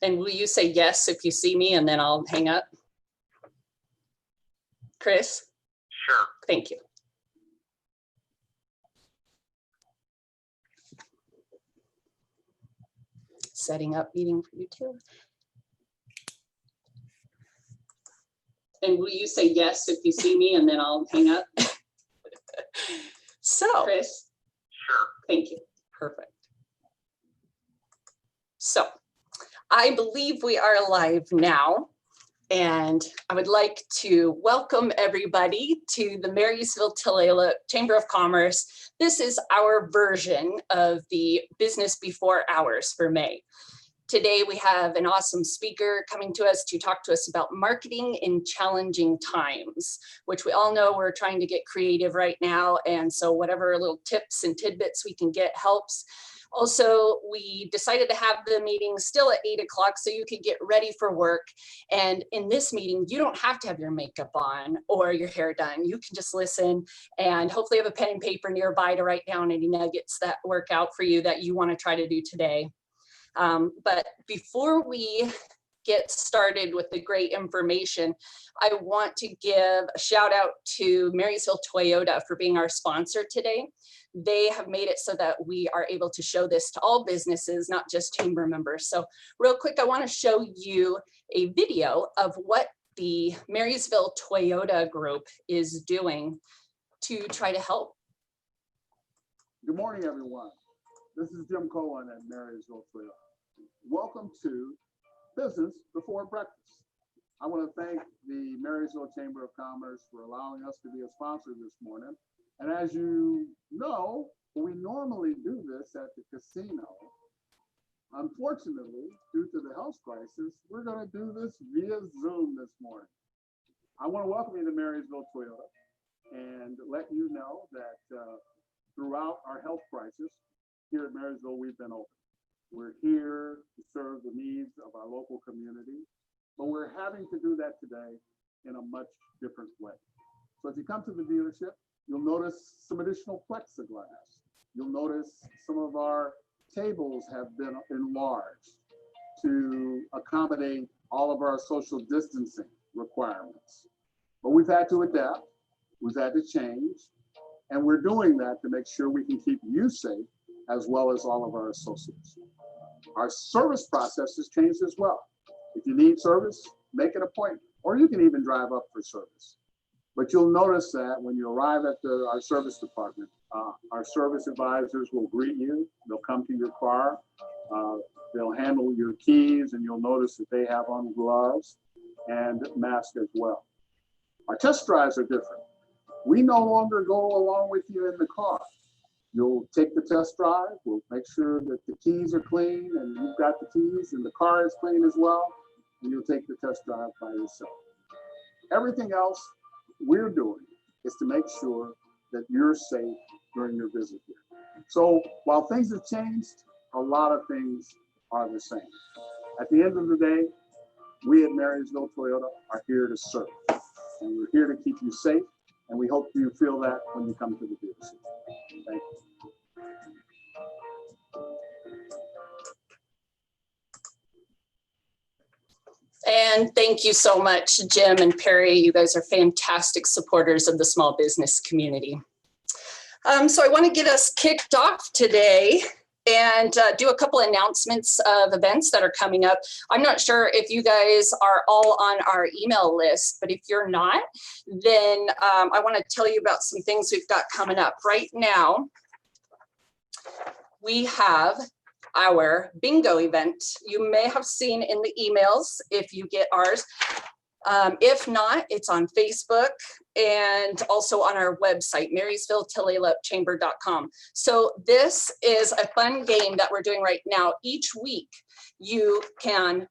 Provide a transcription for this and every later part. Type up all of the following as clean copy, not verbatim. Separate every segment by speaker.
Speaker 1: And will you say yes if you see me, and then I'll hang up? Chris?
Speaker 2: Sure.
Speaker 1: Thank you. Setting up meeting for you too. And will you say yes if you see me, and then I'll hang up? So, Chris?
Speaker 2: Sure.
Speaker 1: Thank you. Perfect. So, I believe we are live now, and I would like to welcome everybody to the Marysville-Tulalip Chamber of Commerce. This is our version of the Business Before Hours for May. Today, we have an awesome speaker coming to us to talk to us about marketing in challenging times, which we all know we're trying to get creative right now. And so whatever little tips and tidbits we can get helps. Also, we decided to have the meeting still at 8 o'clock so you could get ready for work. And in this meeting, you don't have to have your makeup on or your hair done. You can just listen and hopefully have a pen and paper nearby to write down any nuggets that work out for you that you want to try to do today. But before we get started with the great information, I want to give a shout out to Marysville Toyota for being our sponsor today. They have made it so that we are able to show this to all businesses, not just chamber members. So real quick, I want to show you a video of what the Marysville Toyota group is doing to try to help.
Speaker 3: Good morning, everyone. This is Jim Cohen at Marysville Toyota. Welcome to Business Before Breakfast. I want to thank the Marysville Chamber of Commerce for allowing us to be a sponsor this morning. And as you know, we normally do this at the casino. Unfortunately, due to the health crisis, we're going to do this via Zoom this morning. I want to welcome you to Marysville Toyota and let you know that throughout our health crisis here at Marysville, we've been open. We're here to serve the needs of our local community, but we're having to do that today in a much different way. So if you come to the dealership, you'll notice some additional plexiglass. You'll notice some of our tables have been enlarged to accommodate all of our social distancing requirements. But we've had to adapt, we've had to change, and we're doing that to make sure we can keep you safe as well as all of our associates. Our service process has changed as well. If you need service, make an appointment, or you can even drive up for service. But you'll notice that when you arrive at our service department, our service advisors will greet you. They'll come to your car. They'll handle your keys, and you'll notice that they have on gloves and masks as well. Our test drives are different. We no longer go along with you in the car. You'll take the test drive. We'll make sure that the keys are clean and you've got the keys and the car is clean as well. And you'll take the test drive by yourself. Everything else we're doing is to make sure that you're safe during your visit here. So while things have changed, a lot of things are the same. At the end of the day, we at Marysville Toyota are here to serve. And we're here to keep you safe. And we hope you feel that when you come to the dealership. Thank you.
Speaker 1: And thank you so much, Jim and Perry. You guys are fantastic supporters of the small business community. So I want to get us kicked off today and do a couple announcements of events that are coming up. I'm not sure if you guys are all on our email list, but if you're not, then I want to tell you about some things we've got coming up. Right now, we have our bingo event. You may have seen in the emails if you get ours. If not, it's on Facebook and also on our website, MarysvilleTulalipChamber.com. So this is a fun game that we're doing right now. Each week, you can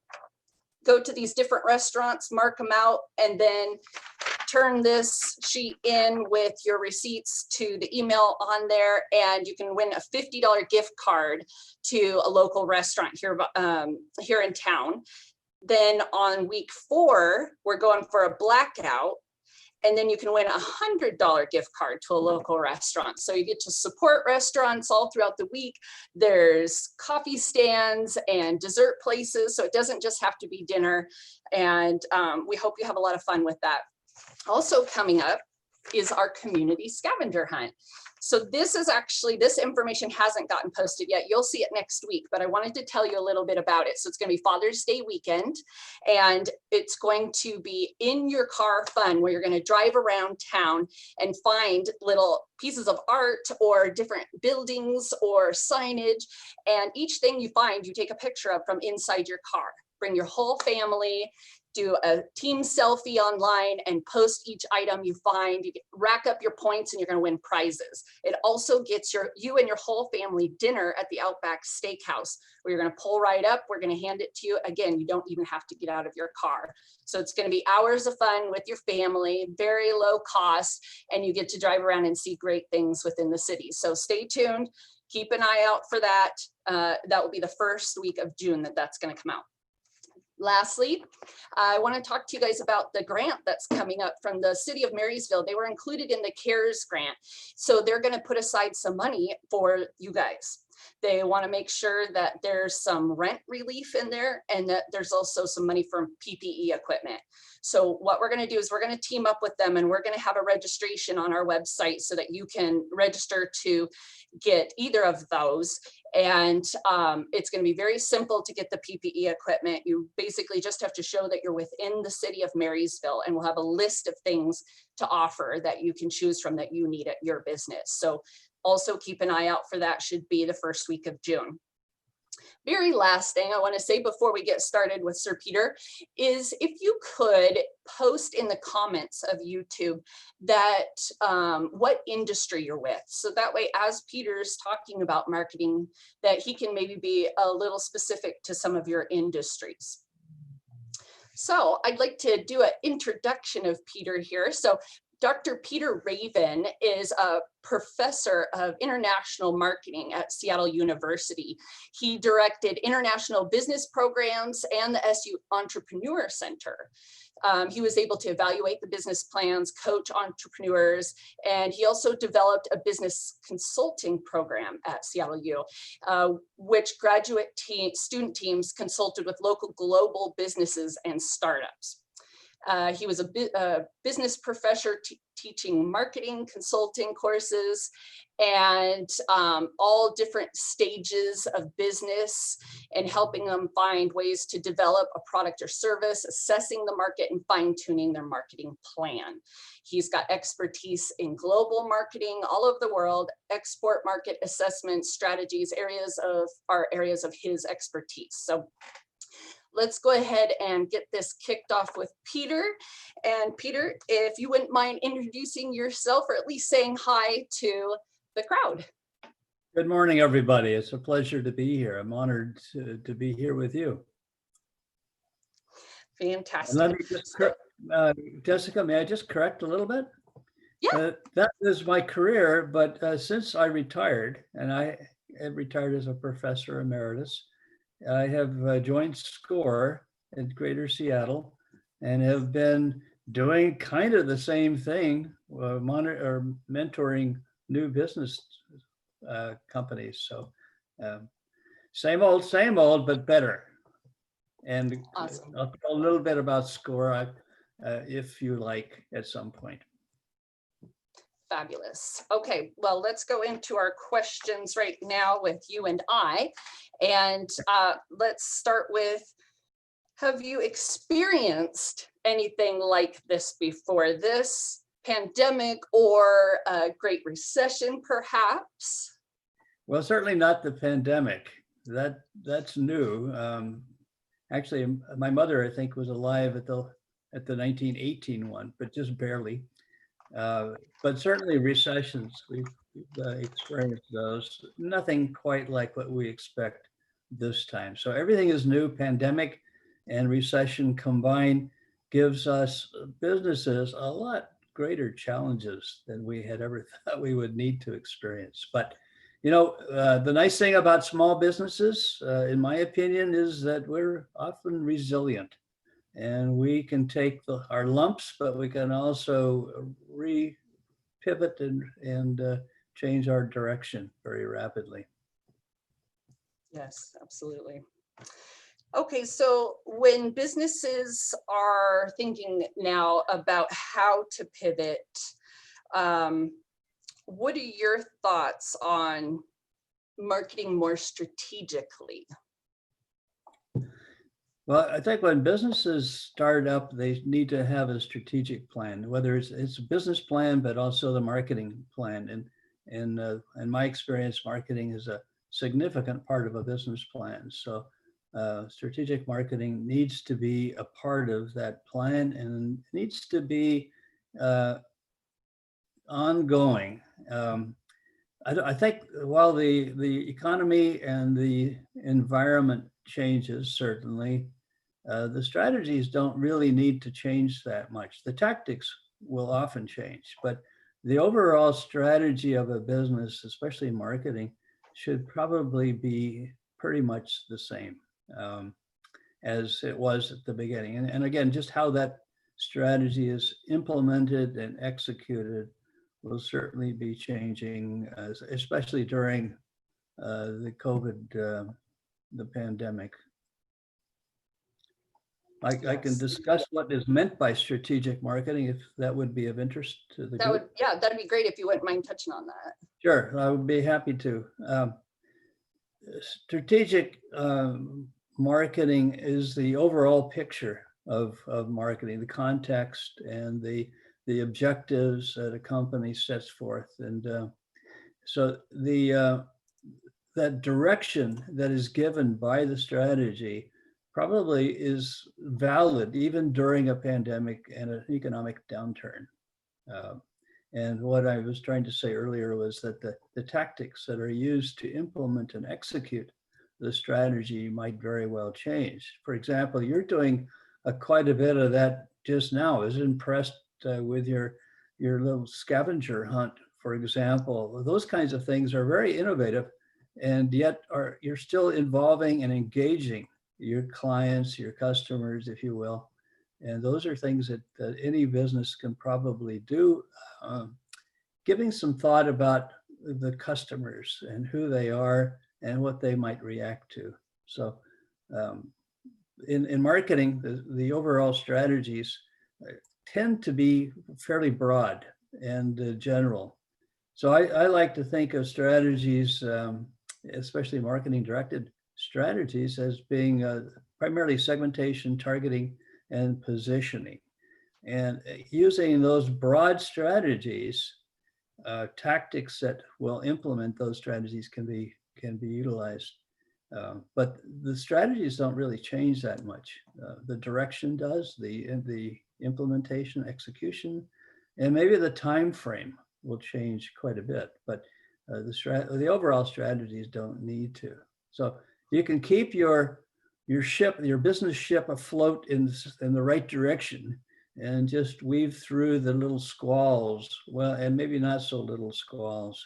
Speaker 1: go to these different restaurants, mark them out, and then turn this sheet in with your receipts to the email on there, and you can win a $50 gift card to a local restaurant here in town. Then on week 4, we're going for a blackout, And then you can win $100 gift card to a local restaurant. So you get to support restaurants all throughout the week. There's coffee stands and dessert places, so it doesn't just have to be dinner. And we hope you have a lot of fun with that. Also coming up is our community scavenger hunt. So this information hasn't gotten posted yet. You'll see it next week, but I wanted to tell you a little bit about it. So it's going to be Father's Day weekend, and it's going to be in your car fun where you're going to drive around town and find little pieces of art or different buildings or signage. And each thing you find, you take a picture of from inside your car. Bring your whole family, do a team selfie online and post each item you find. You rack up your points and you're going to win prizes. It also gets you and your whole family dinner at the Outback Steakhouse, where you're going to pull right up. We're going to hand it to you. Again, you don't even have to get out of your car. So it's going to be hours of fun with your family, very low cost, and you get to drive around and see great things within the city. So stay tuned. Keep an eye out for that. That will be the first week of June that's going to come out. Lastly, I want to talk to you guys about the grant that's coming up from the city of Marysville. They were included in the CARES grant. So they're going to put aside some money for you guys. They want to make sure that there's some rent relief in there and that there's also some money for PPE equipment. So what we're going to do is we're going to team up with them, and we're going to have a registration on our website so that you can register to get either of those. And it's going to be very simple to get the PPE equipment. You basically just have to show that you're within the city of Marysville, and we'll have a list of things to offer that you can choose from that you need at your business. So also keep an eye out for that. Should be the first week of June. Very last thing I want to say before we get started with Sir Peter is if you could post in the comments of YouTube that what industry you're with. So that way, as Peter's talking about marketing, that he can maybe be a little specific to some of your industries. So I'd like to do an introduction of Peter here. So Dr. Peter Raven is a professor of international marketing at Seattle University. He directed international business programs and the SU Entrepreneur Center. He was able to evaluate the business plans, coach entrepreneurs, and he also developed a business consulting program at Seattle U, which graduate student teams consulted with local global businesses and startups. He was a business professor teaching marketing consulting courses and all different stages of business and helping them find ways to develop a product or service, assessing the market and fine-tuning their marketing plan. He's got expertise in global marketing all over the world, export market assessment strategies, areas of his expertise. So let's go ahead and get this kicked off with Peter. And Peter, if you wouldn't mind introducing yourself or at least saying hi to the crowd.
Speaker 2: Good morning, everybody. It's a pleasure to be here. I'm honored to be here with you.
Speaker 1: Fantastic.
Speaker 2: And let me just, Jessica, may I just correct a little bit?
Speaker 1: Yeah.
Speaker 2: That is my career, but since I retired, and I have retired as a professor emeritus, I have joined SCORE in Greater Seattle and have been doing kind of the same thing, mentoring new business companies. So same old, but better. And
Speaker 1: awesome.
Speaker 2: I'll talk a little bit about SCORE if you like at some point.
Speaker 1: Fabulous. Okay, well, let's go into our questions right now with you and I. And let's start with, have you experienced anything like this before? This pandemic or a Great Recession, perhaps?
Speaker 2: Well, certainly not the pandemic. That's new. Actually, my mother, I think, was alive at the 1918 one, but just barely. But certainly recessions, we've experienced those. Nothing quite like what we expect this time. So everything is new. Pandemic and recession combined gives us businesses a lot greater challenges than we had ever thought we would need to experience. But you know, the nice thing about small businesses, in my opinion, is that we're often resilient. and we can take our lumps, but we can also pivot and change our direction very rapidly.
Speaker 1: Yes, absolutely. Okay, so when businesses are thinking now about how to pivot, what are your thoughts on marketing more strategically?
Speaker 2: Well, I think when businesses start up, they need to have a strategic plan, whether it's a business plan, but also the marketing plan. And in my experience, marketing is a significant part of a business plan. So strategic marketing needs to be a part of that plan and needs to be ongoing. I think while the economy and the environment changes, certainly, the strategies don't really need to change that much. The tactics will often change, but the overall strategy of a business, especially marketing, should probably be pretty much the same as it was at the beginning. And again, just how that strategy is implemented and executed will certainly be changing, especially during the COVID, the pandemic. I can
Speaker 1: Yes.
Speaker 2: discuss what is meant by strategic marketing if that would be of interest to the
Speaker 1: That would,
Speaker 2: group.
Speaker 1: yeah, that'd be great if you wouldn't mind touching on that.
Speaker 2: Sure, I would be happy to. Strategic marketing is the overall picture of marketing, the context and the objectives that a company sets forth. And so that direction that is given by the strategy probably is valid even during a pandemic and an economic downturn. And what I was trying to say earlier was that the tactics that are used to implement and execute the strategy might very well change. For example, you're doing quite a bit of that just now. I was impressed with your little scavenger hunt, for example. Those kinds of things are very innovative, and yet you're still involving and engaging your clients, your customers, if you will. And those are things that any business can probably do, giving some thought about the customers and who they are and what they might react to. So in marketing, the overall strategies tend to be fairly broad and general. So I like to think of strategies, especially marketing directed strategies, as being primarily segmentation, targeting, and positioning. And using those broad strategies, tactics that will implement those strategies can be utilized. But the strategies don't really change that much. The direction does, the implementation, execution, and maybe the time frame will change quite a bit. But the overall strategies don't need to. So you can keep your business ship afloat in the right direction and just weave through the little squalls, well, and maybe not so little squalls.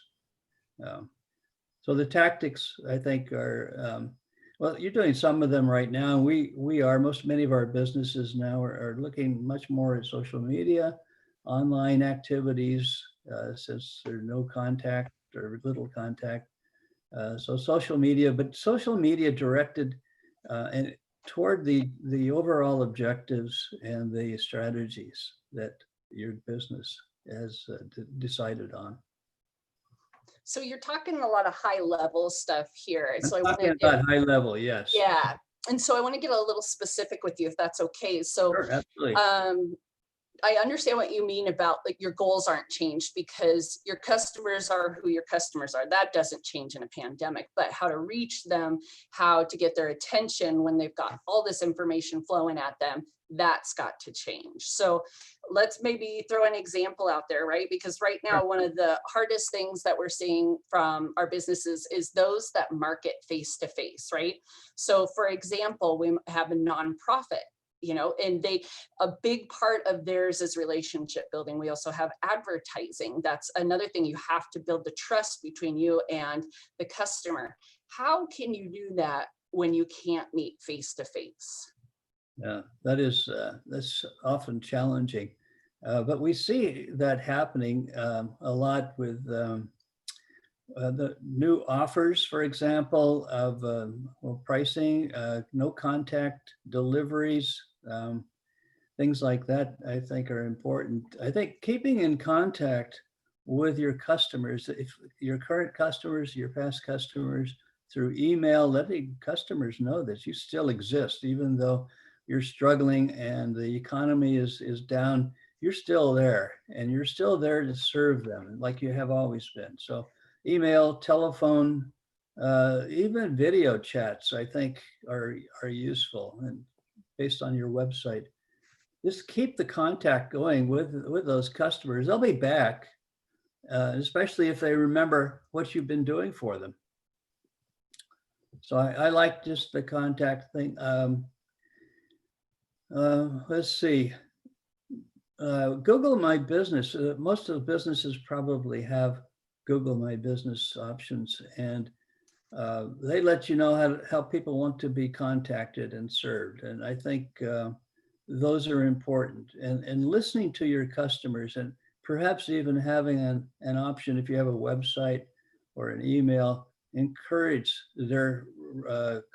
Speaker 2: So the tactics, I think, are, well, you're doing some of them right now. Many of our businesses now are looking much more at social media, online activities, since there's no contact or little contact. So social media, but social media directed and toward the overall objectives and the strategies that your business has decided on.
Speaker 1: So you're talking a lot of high level stuff here.
Speaker 2: I'm
Speaker 1: So I
Speaker 2: talking
Speaker 1: want to
Speaker 2: about high level, yes.
Speaker 1: yeah. And so I want to get a little specific with you if that's okay. So
Speaker 2: Sure, absolutely.
Speaker 1: I understand what you mean about like your goals aren't changed because your customers are who your customers are. That doesn't change in a pandemic, but how to reach them, how to get their attention when they've got all this information flowing at them, that's got to change. So let's maybe throw an example out there, right? Because right now,
Speaker 2: Sure.
Speaker 1: one of the hardest things that we're seeing from our businesses is those that market face to face, right? So for example, we have a nonprofit, and a big part of theirs is relationship building. We also have advertising. That's another thing. You have to build the trust between you and the customer. How can you do that when you can't meet face to face?
Speaker 2: Yeah, that's often challenging. But we see that happening a lot with the new offers, for example, of well, pricing, no contact deliveries, things like that, I think are important. I think keeping in contact with your customers, if your current customers, your past customers, through email, letting customers know that you still exist, even though you're struggling and the economy is down, you're still there and you're still there to serve them like you have always been. So email, telephone, even video chats, I think are useful and based on your website. Just keep the contact going with those customers. They'll be back, especially if they remember what you've been doing for them. So I like just the contact thing. Let's see. Google My Business. Most of the businesses probably have Google My Business options, and they let you know how people want to be contacted and served. And I think those are important. And listening to your customers, and perhaps even having an option, if you have a website or an email, encourage their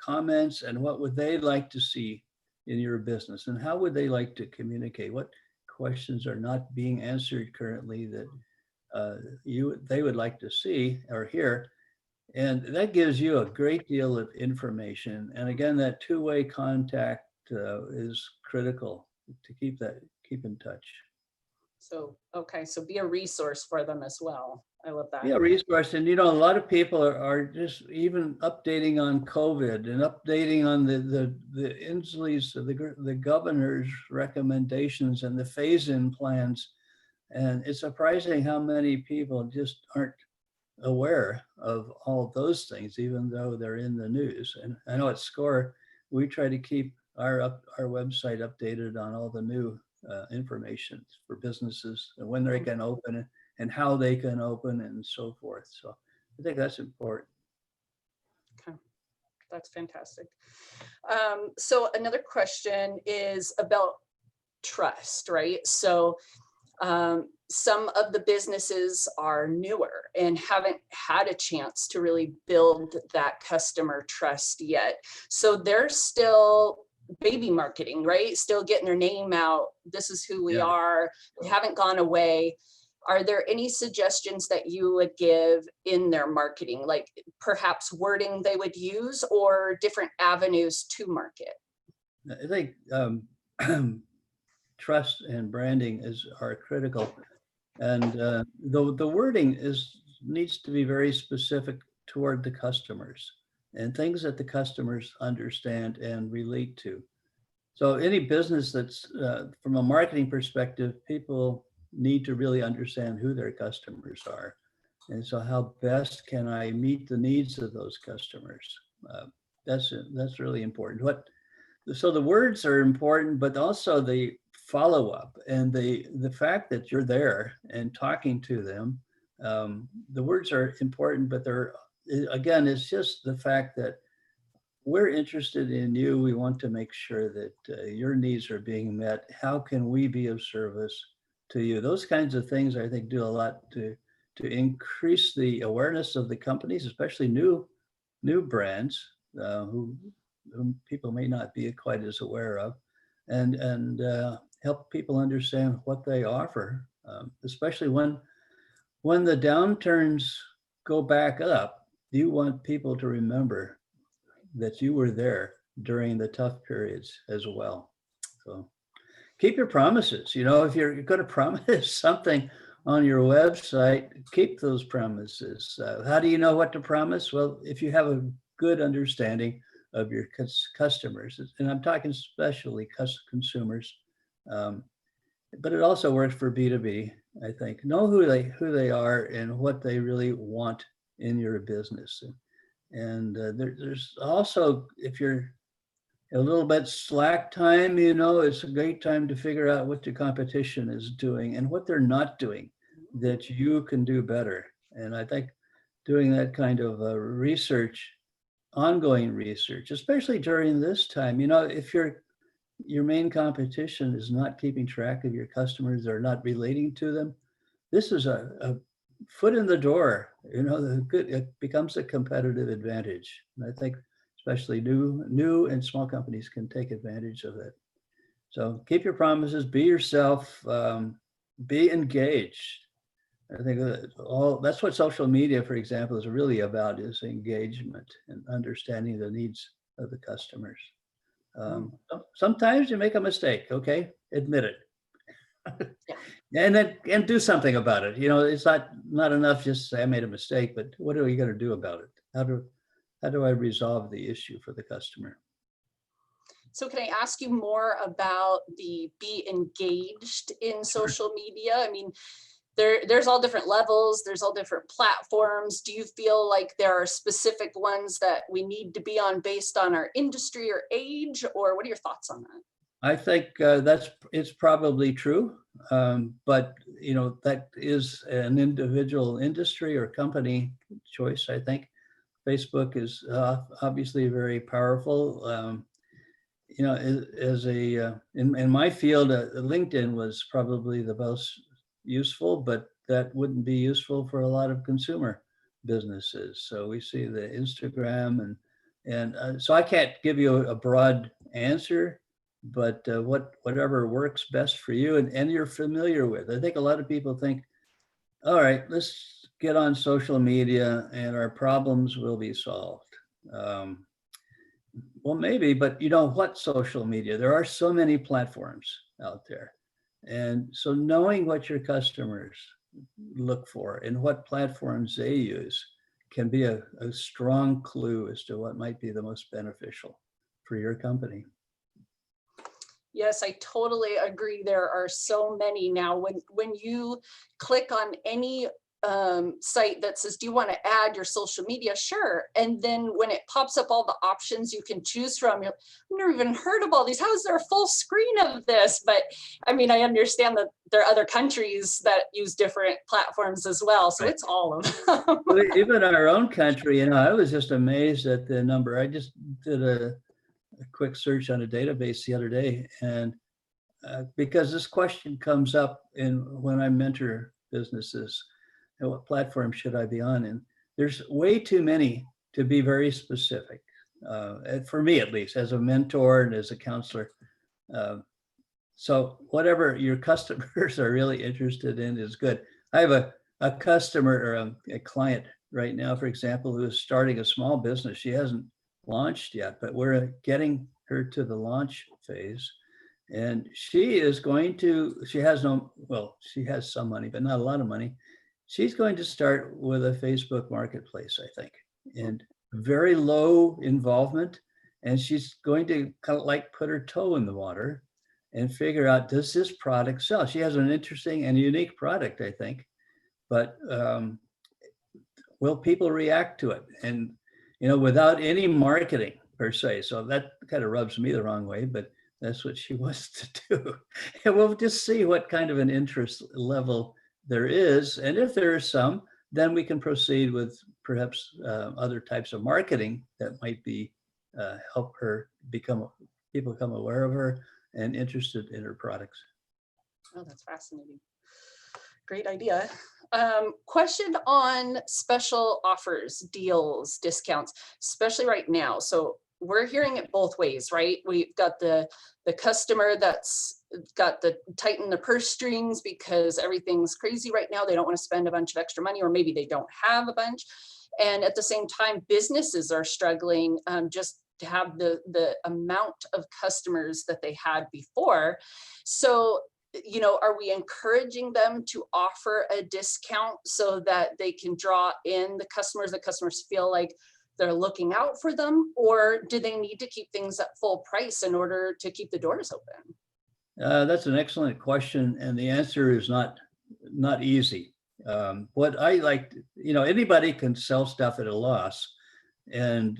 Speaker 2: comments and what would they like to see in your business and how would they like to communicate, what questions are not being answered currently that they would like to see or hear. And that gives you a great deal of information. And again, that two-way contact is critical to keep in touch.
Speaker 1: So, okay, so be a resource for them as well. I love that.
Speaker 2: Yeah, resource. And a lot of people are just even updating on COVID and updating on the Inslee's, the governor's recommendations and the phase-in plans. And it's surprising how many people just aren't aware of all of those things, even though they're in the news. And I know at SCORE, we try to keep our website updated on all the new information for businesses and when they can open and how they can open and so forth. So I think that's important.
Speaker 1: Okay, that's fantastic. So another question is about trust, right? So some of the businesses are newer and haven't had a chance to really build that customer trust yet. So they're still baby marketing, right? Still getting their name out. This is who we are. They haven't gone away. Are there any suggestions that you would give in their marketing, like perhaps wording they would use or different avenues to market?
Speaker 2: I think trust and branding are critical. And the wording needs to be very specific toward the customers and things that the customers understand and relate to. So any business that's from a marketing perspective, people need to really understand who their customers are. And so how best can I meet the needs of those customers? That's really important. So the words are important, but also the follow-up and the fact that you're there and talking to them. The words are important, but again, it's just the fact that we're interested in you. We want to make sure that your needs are being met. How can we be of service to you? Those kinds of things, I think, do a lot to increase the awareness of the companies, especially new brands who people may not be quite as aware of, and help people understand what they offer, especially when the downturns go back up. You want people to remember that you were there during the tough periods as well. So keep your promises. If you're going to promise something on your website, keep those promises. How do you know what to promise? Well, if you have a good understanding of your customers, and I'm talking especially consumers, but it also works for B2B, I think. Know who they are and what they really want in your business. And there's also, if you're a little bit slack time, it's a great time to figure out what the competition is doing and what they're not doing that you can do better. And I think doing that kind of research, ongoing research, especially during this time, if you're your main competition is not keeping track of your customers or not relating to them, this is a foot in the door. It becomes a competitive advantage. And I think especially new and small companies can take advantage of it. So keep your promises, be yourself, be engaged. I think that's what social media, for example, is really about, is engagement and understanding the needs of the customers. Sometimes you make a mistake, okay? Admit it. And do something about it. It's not enough just to say I made a mistake, but what are we going to do about it? How do I resolve the issue for the customer?
Speaker 1: So can I ask you more about the be engaged in social media? I mean, there's all different levels, there's all different platforms. Do you feel like there are specific ones that we need to be on based on our industry or age, or what are your thoughts on that?
Speaker 2: I think it's probably true, but that is an individual industry or company choice. I think Facebook is obviously very powerful. In my field, LinkedIn was probably the most useful, but that wouldn't be useful for a lot of consumer businesses. So we see the Instagram and so I can't give you a broad answer, but whatever works best for you and you're familiar with. I think a lot of people think, all right, let's get on social media and our problems will be solved. Well, maybe, but what social media? There are so many platforms out there. And so knowing what your customers look for and what platforms they use can be a strong clue as to what might be the most beneficial for your company.
Speaker 1: Yes, I totally agree. There are so many now. When you click on any site that says, do you want to add your social media? Sure. And then when it pops up all the options you can choose from, I've never even heard of all these. How is there a full screen of this? But I mean, I understand that there are other countries that use different platforms as well. So It's all of them.
Speaker 2: Well, even in our own country, I was just amazed at the number. I just did a quick search on a database the other day, and because this question comes up when I mentor businesses, what platform should I be on? And there's way too many to be very specific. For me, at least, as a mentor and as a counselor. So whatever your customers are really interested in is good. I have a customer or a client right now, for example, who is starting a small business. She hasn't launched yet, but we're getting her to the launch phase. And she has some money, but not a lot of money. She's going to start with a Facebook marketplace, I think, and very low involvement. And she's going to kind of like put her toe in the water and figure out, does this product sell? She has an interesting and unique product, I think, but will people react to it? And, without any marketing per se. So that kind of rubs me the wrong way, but that's what she wants to do. And we'll just see what kind of an interest level there is. And if there is some, then we can proceed with perhaps other types of marketing that might be help her people become aware of her and interested in her products.
Speaker 1: Oh, that's fascinating. Great idea. Question on special offers, deals, discounts, especially right now. So we're hearing it both ways, right? We've got the customer that's got the tighten the purse strings because everything's crazy right now. They don't want to spend a bunch of extra money, or maybe they don't have a bunch. And at the same time, businesses are struggling just to have the amount of customers that they had before. So, are we encouraging them to offer a discount so that they can draw in the customers feel like they're looking out for them, or do they need to keep things at full price in order to keep the doors open?
Speaker 2: That's an excellent question, and the answer is not easy. What I like, anybody can sell stuff at a loss, and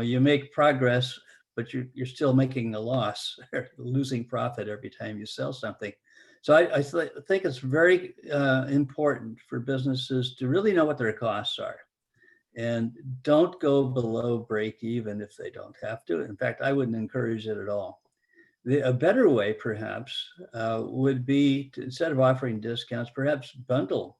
Speaker 2: you make progress, but you're still making a loss, losing profit every time you sell something. So I think it's very important for businesses to really know what their costs are, and don't go below break even if they don't have to. In fact, I wouldn't encourage it at all. A better way, perhaps, would be to, instead of offering discounts, perhaps bundle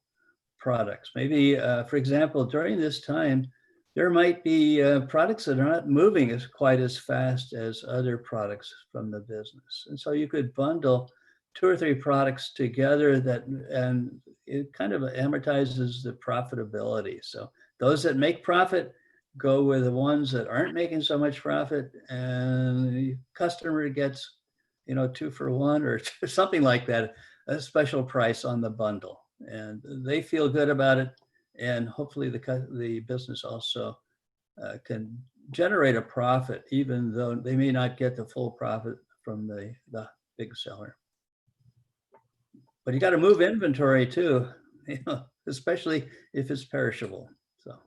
Speaker 2: products. Maybe, for example, during this time, there might be products that are not moving as quite as fast as other products from the business. And so you could bundle 2 or 3 products together that, and it kind of amortizes the profitability. So those that make profit go with the ones that aren't making so much profit, and the customer gets, 2 for 1 or something like that, a special price on the bundle. And they feel good about it. And hopefully the business also can generate a profit, even though they may not get the full profit from the big seller. But you got to move inventory too, especially if it's perishable. So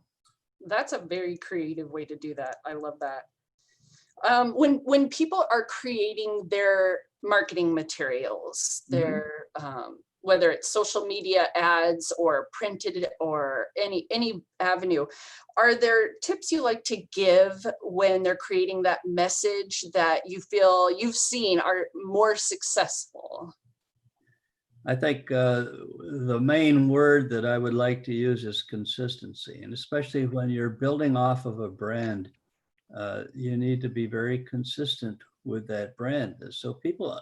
Speaker 1: That's a very creative way to do that. I love that. When people are creating their marketing materials, their whether it's social media ads or printed or any avenue, are there tips you like to give when they're creating that message that you feel you've seen are more successful?
Speaker 2: I think the main word that I would like to use is consistency, and especially when you're building off of a brand, you need to be very consistent with that brand, so people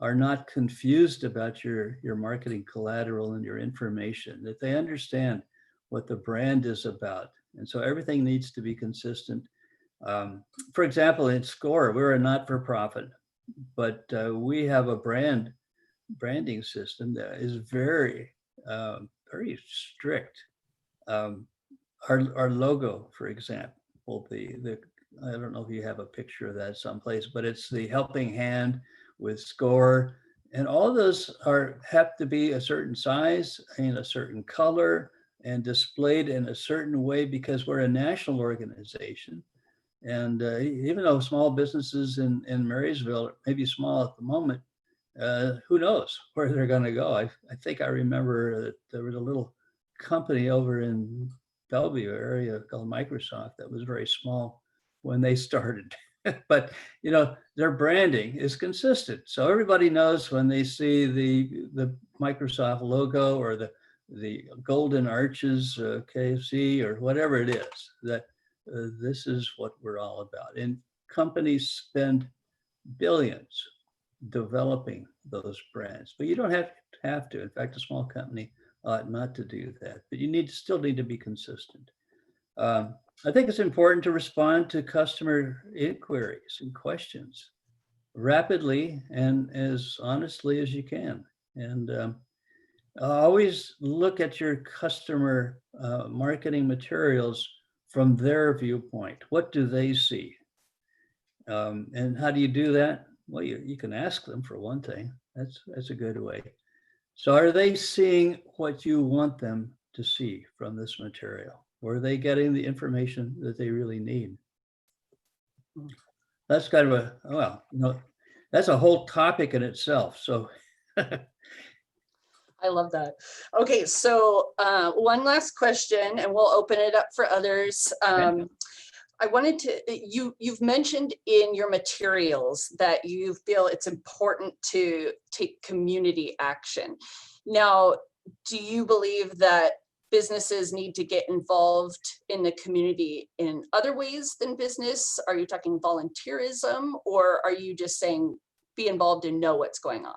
Speaker 2: are not confused about your marketing collateral and your information, that they understand what the brand is about. And so everything needs to be consistent. For example, in SCORE, we're a not-for-profit, but we have a branding system that is very, very strict. Our logo, for example, I don't know if you have a picture of that someplace, but it's the helping hand with SCORE, and all those have to be a certain size and a certain color and displayed in a certain way, because we're a national organization. And even though small businesses in Marysville may be small at the moment, who knows where they're going to go. I think I remember that there was a little company over in Bellevue area called Microsoft that was very small when they started. But their branding is consistent, so everybody knows when they see the Microsoft logo or the golden arches, KFC or whatever it is, that this is what we're all about. And companies spend billions developing those brands, but you don't have to. In fact, a small company ought not to do that, but you still need to be consistent. I think it's important to respond to customer inquiries and questions rapidly and as honestly as you can. And always look at your customer marketing materials from their viewpoint. What do they see? And how do you do that? Well, you can ask them, for one thing. That's a good way. So are they seeing what you want them to see from this material? Or are they getting the information that they really need? That's kind of that's a whole topic in itself. So
Speaker 1: I love that. Okay, so one last question, and we'll open it up for others. I wanted to, you've mentioned in your materials that you feel it's important to take community action. Now, do you believe that businesses need to get involved in the community in other ways than business? Are you talking volunteerism, or are you just saying be involved and know what's going on?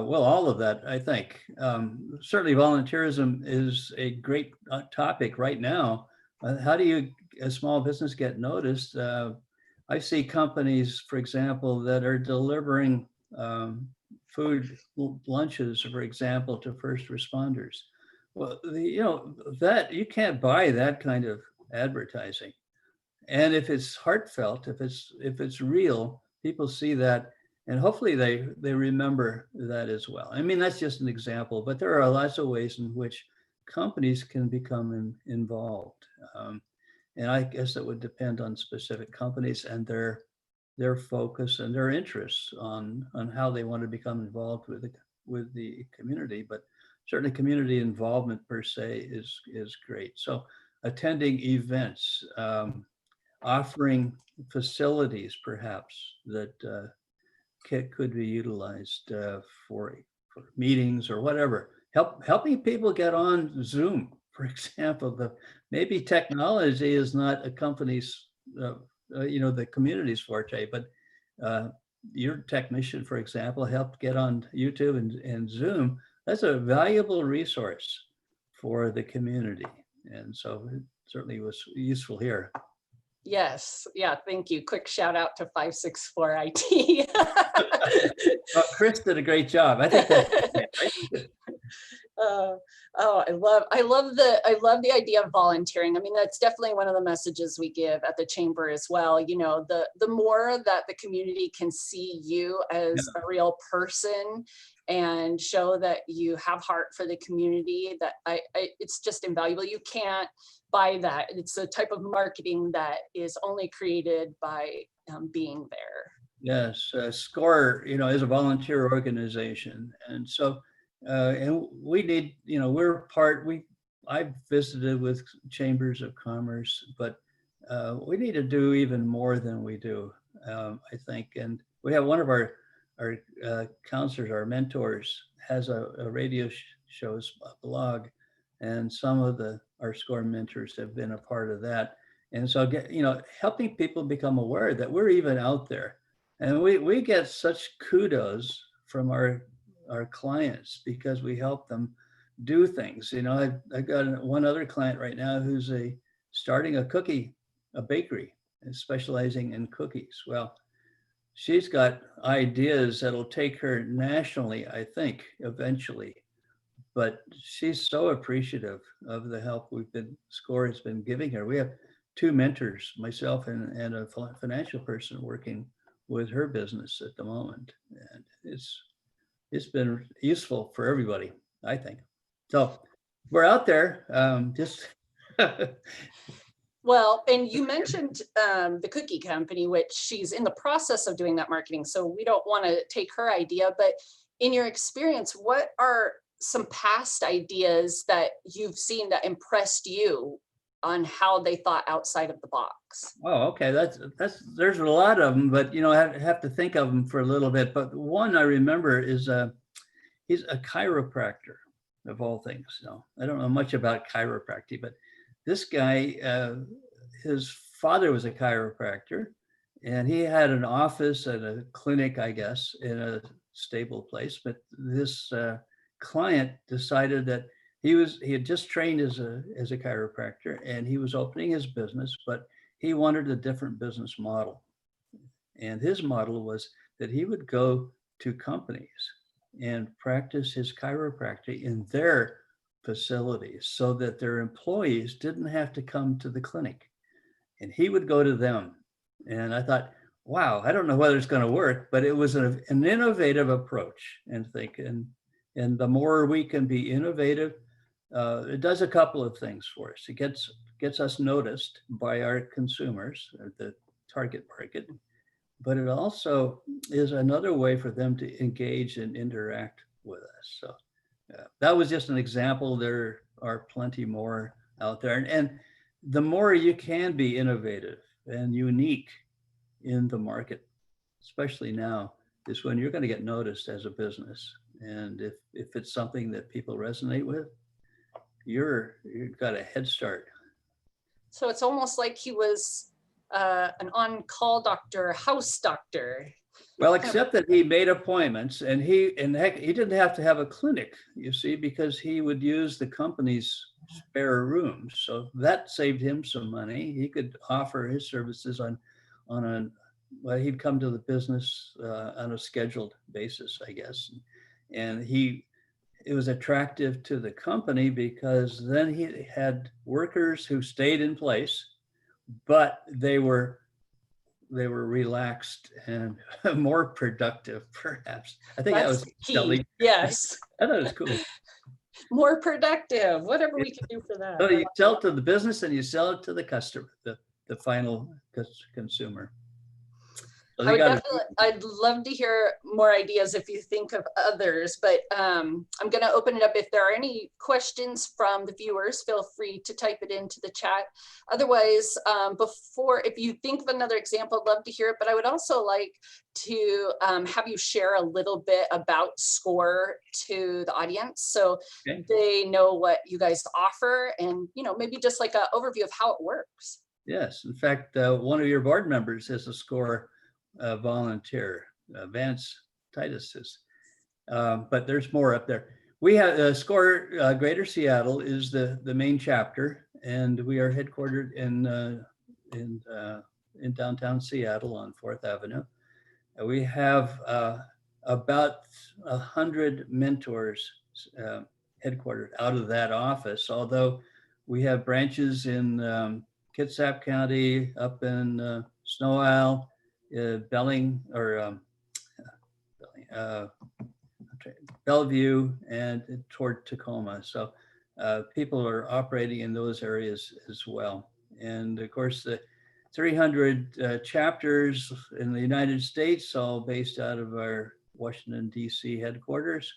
Speaker 2: Well, all of that, I think. Certainly volunteerism is a great topic right now. How do a small business get noticed? I see companies, for example, that are delivering food lunches, for example, to first responders. Well, that you can't buy that kind of advertising. And if it's heartfelt, if it's real, people see that, and hopefully they remember that as well. I mean, that's just an example, but there are lots of ways in which companies can become involved. And I guess that would depend on specific companies and their focus and their interests on how they want to become involved with the community. But certainly community involvement per se is great. So attending events. offering facilities perhaps that could be utilized for meetings or whatever. Helping people get on Zoom, for example. Maybe technology is not a company's, the community's forte, but your technician, for example, helped get on YouTube and Zoom. That's a valuable resource for the community. And so it certainly was useful here.
Speaker 1: Yes. Yeah. Thank you. Quick shout out to 564 IT.
Speaker 2: Well, Chris did a great job. I think that's right?
Speaker 1: I love the idea of volunteering. I mean, that's definitely one of the messages we give at the chamber as well. You know, the more that the community can see you as a real person and show that you have heart for the community, that it's just invaluable. You can't buy that. It's a type of marketing that is only created by being there.
Speaker 2: Yes, SCORE, is a volunteer organization, and so and we need, I've visited with chambers of commerce, but we need to do even more than we do, I think. And we have one of our counselors, our mentors, has a radio shows a blog, and some of our SCORE mentors have been a part of that. And so, helping people become aware that we're even out there. And we get such kudos from our clients because we help them do things. I got one other client right now who's starting a bakery, specializing in cookies. Well, she's got ideas that'll take her nationally, I think, eventually. But she's so appreciative of the help SCORE has been giving her. We have two mentors, myself and a financial person working with her business at the moment, and it's been useful for everybody, I think. So we're out there, just
Speaker 1: Well, and you mentioned the cookie company, which she's in the process of doing that marketing, so we don't want to take her idea, but in your experience, what are some past ideas that you've seen that impressed you on how they thought outside of the box?
Speaker 2: Oh, okay. There's a lot of them, but I have to think of them for a little bit. But one I remember is he's a chiropractor of all things. I don't know much about chiropractic, but this guy, his father was a chiropractor, and he had an office at a clinic, I guess, in a stable place. But this client decided that he had just trained as a chiropractor, and he was opening his business, but he wanted a different business model. And his model was that he would go to companies and practice his chiropractic in their facilities so that their employees didn't have to come to the clinic, and he would go to them. And I thought, wow, I don't know whether it's going to work, but it was an innovative approach. And the more we can be innovative, it does a couple of things for us. It gets us noticed by our consumers, or the target market, but it also is another way for them to engage and interact with us. So that was just an example. There are plenty more out there. And the more you can be innovative and unique in the market, especially now, is when you're going to get noticed as a business. And if it's something that people resonate with, you've got a head start.
Speaker 1: So it's almost like he was an on-call doctor, house doctor.
Speaker 2: Well, except that he made appointments, and heck, he didn't have to have a clinic, you see, because he would use the company's spare rooms. So that saved him some money. He could offer his services well, he'd come to the business on a scheduled basis, I guess. And it was attractive to the company because then he had workers who stayed in place, but they were relaxed and more productive, perhaps. I think that was
Speaker 1: key. Yes.
Speaker 2: I thought it was cool.
Speaker 1: More productive, whatever we can do for that.
Speaker 2: So you sell it to the business and you sell it to the customer, the final consumer. So
Speaker 1: I
Speaker 2: they
Speaker 1: would
Speaker 2: got it.
Speaker 1: definitely, I'd love to hear more ideas if you think of others, but I'm going to open it up. If there are any questions from the viewers, feel free to type it into the chat. Otherwise, if you think of another example, I'd love to hear it, but I would also like to have you share a little bit about SCORE to the audience so
Speaker 2: Okay.
Speaker 1: they know what you guys offer and, maybe just like an overview of how it works.
Speaker 2: Yes. In fact, one of your board members is a SCORE volunteer, Vance Titus is. But there's more up there. We have SCORE Greater Seattle is the main chapter, and we are headquartered in downtown Seattle on 4th Avenue. We have about 100 mentors headquartered out of that office, although we have branches in Kitsap County, up in Snow Isle, Bellevue, and toward Tacoma. So people are operating in those areas as well. And of course, the 300 chapters in the United States, all based out of our Washington, D.C. headquarters.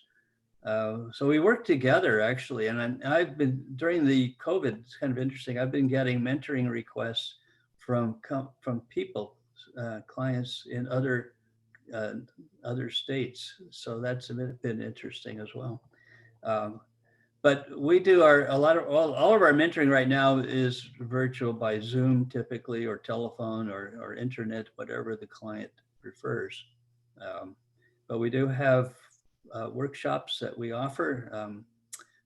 Speaker 2: So we work together actually. And I've been, during the COVID, it's kind of interesting, I've been getting mentoring requests from people, clients in other states. So that's been interesting as well. But we do all of our mentoring right now is virtual by Zoom typically, or telephone, or internet, whatever the client prefers. But we do have workshops that we offer.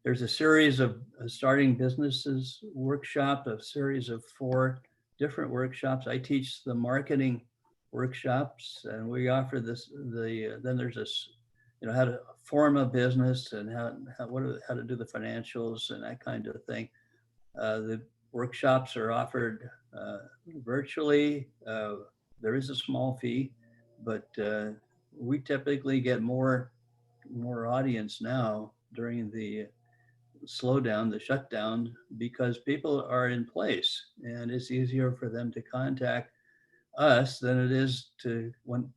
Speaker 2: There's a series of starting businesses workshop, a series of 4 different workshops. I teach the marketing workshops, and we offer then there's this, how to form a business and how to do the financials and that kind of thing. The workshops are offered virtually. There is a small fee, but we typically get more audience now during the slowdown, the shutdown, because people are in place and it's easier for them to contact us than it is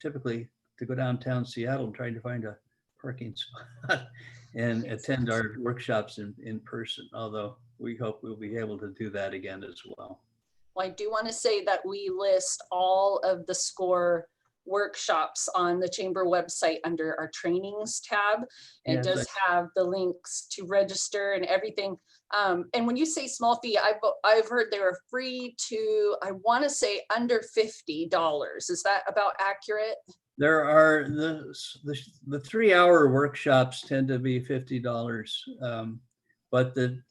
Speaker 2: typically to go downtown Seattle and trying to find a parking spot and attend our workshops in person, although we hope we'll be able to do that again as well.
Speaker 1: Well, I do want to say that we list all of the SCORE workshops on the Chamber website under our trainings tab. It
Speaker 2: Yes,
Speaker 1: does have the links to register and everything. And when you say small fee, I've heard they are free to, I want to say under $50. Is that about accurate?
Speaker 2: There are the 3-hour workshops tend to be $50, but the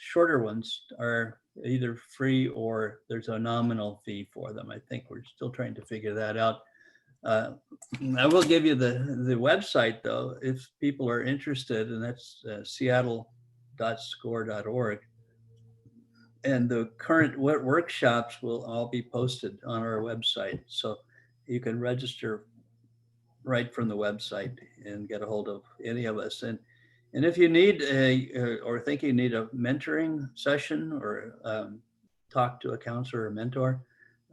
Speaker 2: shorter ones are either free or there's a nominal fee for them. I think we're still trying to figure that out. I will give you the website though, if people are interested, and that's seattle.score.org. And the current workshops will all be posted on our website. So you can register right from the website and get a hold of any of us. And if you need or think you need a mentoring session or talk to a counselor or mentor,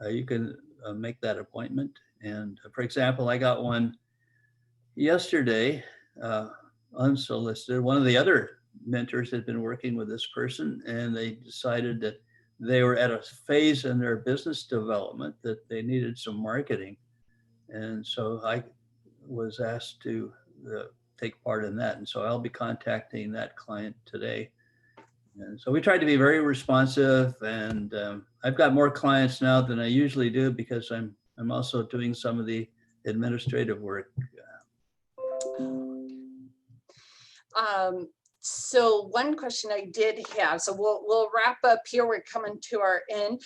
Speaker 2: you can make that appointment. And for example, I got one yesterday, unsolicited. One of the other mentors had been working with this person, and they decided that they were at a phase in their business development that they needed some marketing. And so I was asked to take part in that. And so I'll be contacting that client today. And so we tried to be very responsive, and I've got more clients now than I usually do because I'm also doing some of the administrative work.
Speaker 1: So one question I did have, so we'll wrap up here. We're coming to our end.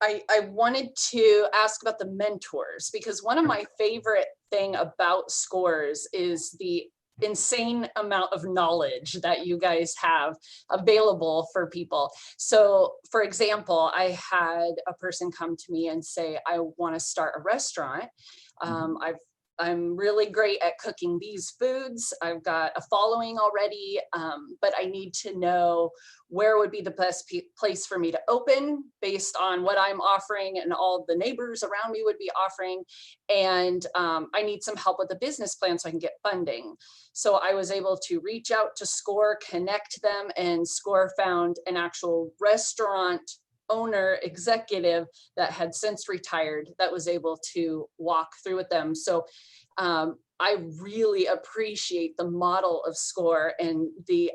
Speaker 1: I wanted to ask about the mentors, because one of my favorite thing about SCORES is the insane amount of knowledge that you guys have available for people. So for example, I had a person come to me and say, I want to start a restaurant. I'm really great at cooking these foods. I've got a following already, but I need to know where would be the best place for me to open based on what I'm offering and all the neighbors around me would be offering. And I need some help with the business plan so I can get funding. So I was able to reach out to SCORE, connect them, and SCORE found an actual restaurant owner executive that had since retired that was able to walk through with them. So I really appreciate the model of SCORE and the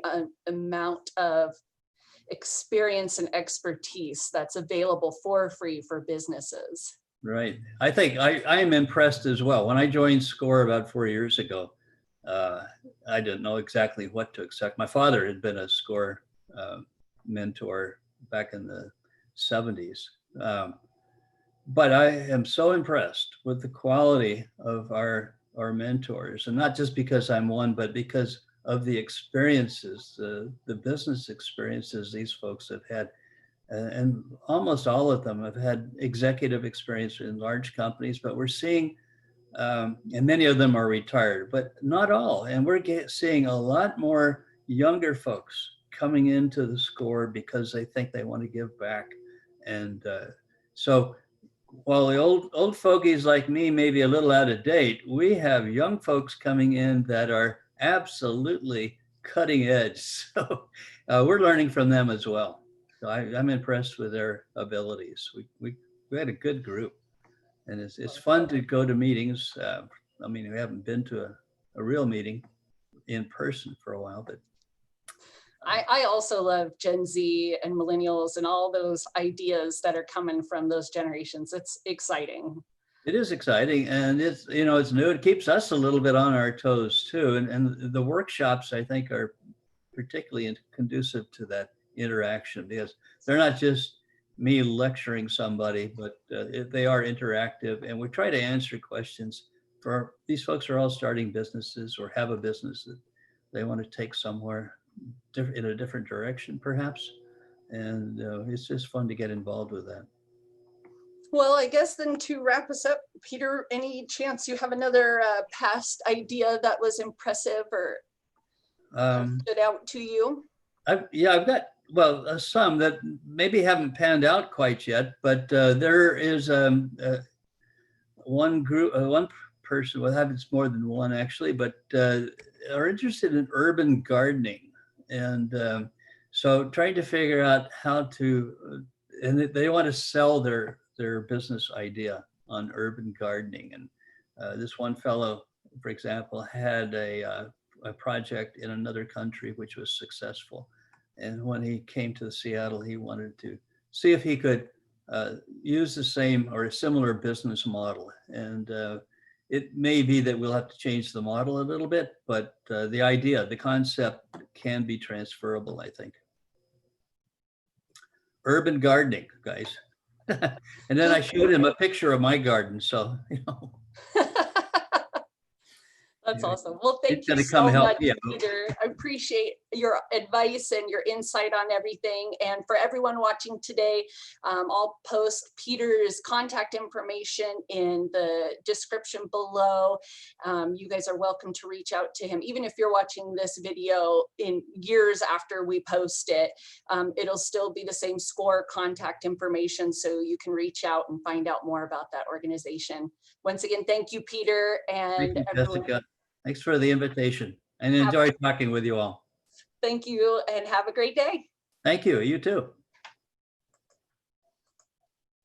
Speaker 1: amount of experience and expertise that's available for free for businesses.
Speaker 2: Right. I think I am impressed as well. When I joined SCORE about 4 years ago, I didn't know exactly what to expect. My father had been a SCORE mentor back in the 70s. But I am so impressed with the quality of our mentors, and not just because I'm one, but because of the experiences, the business experiences these folks have had. And almost all of them have had executive experience in large companies, but we're seeing, and many of them are retired, but not all. And we're seeing a lot more younger folks coming into the SCORE because they think they want to give back. And so while the old fogies like me may be a little out of date, we have young folks coming in that are absolutely cutting edge. So we're learning from them as well. So I'm impressed with their abilities. We had a good group, and it's fun to go to meetings. I mean, we haven't been to a real meeting in person for a while, but
Speaker 1: I also love Gen Z and millennials and all those ideas that are coming from those generations. It's exciting.
Speaker 2: it is exciting, and it's it's new. It keeps us a little bit on our toes too, and the workshops I think are particularly conducive to that interaction, because they're not just me lecturing somebody, but they are interactive, and we try to answer questions for these folks are all starting businesses or have a business that they want to take somewhere in a different direction perhaps, and it's just fun to get involved with that.
Speaker 1: Well, I guess then to wrap us up, Peter, any chance you have another past idea that was impressive or stood out to you?
Speaker 2: I've got some that maybe haven't panned out quite yet, but there is one group, one person, well, it's more than one actually, but are interested in urban gardening. And so trying to figure out how to, and they want to sell their business idea on urban gardening. And this one fellow, for example, had a project in another country which was successful. And when he came to Seattle, he wanted to see if he could use the same or a similar business model. And it may be that we'll have to change the model a little bit, but the idea, the concept can be transferable, I think. Urban gardening, guys. And then I showed him a picture of my garden. So,
Speaker 1: That's awesome. Well, thank
Speaker 2: it's
Speaker 1: you
Speaker 2: gonna
Speaker 1: so
Speaker 2: come help
Speaker 1: much,
Speaker 2: you.
Speaker 1: Peter. I appreciate your advice and your insight on everything. And for everyone watching today, I'll post Peter's contact information in the description below. You guys are welcome to reach out to him. Even if you're watching this video in years after we post it, it'll still be the same SCORE contact information, so you can reach out and find out more about that organization. Once again, thank you, Peter, and
Speaker 2: Thank you,
Speaker 1: everyone.
Speaker 2: Jessica. Thanks for the invitation, and enjoy talking with you all.
Speaker 1: Thank you, and have a great day.
Speaker 2: Thank you. You too.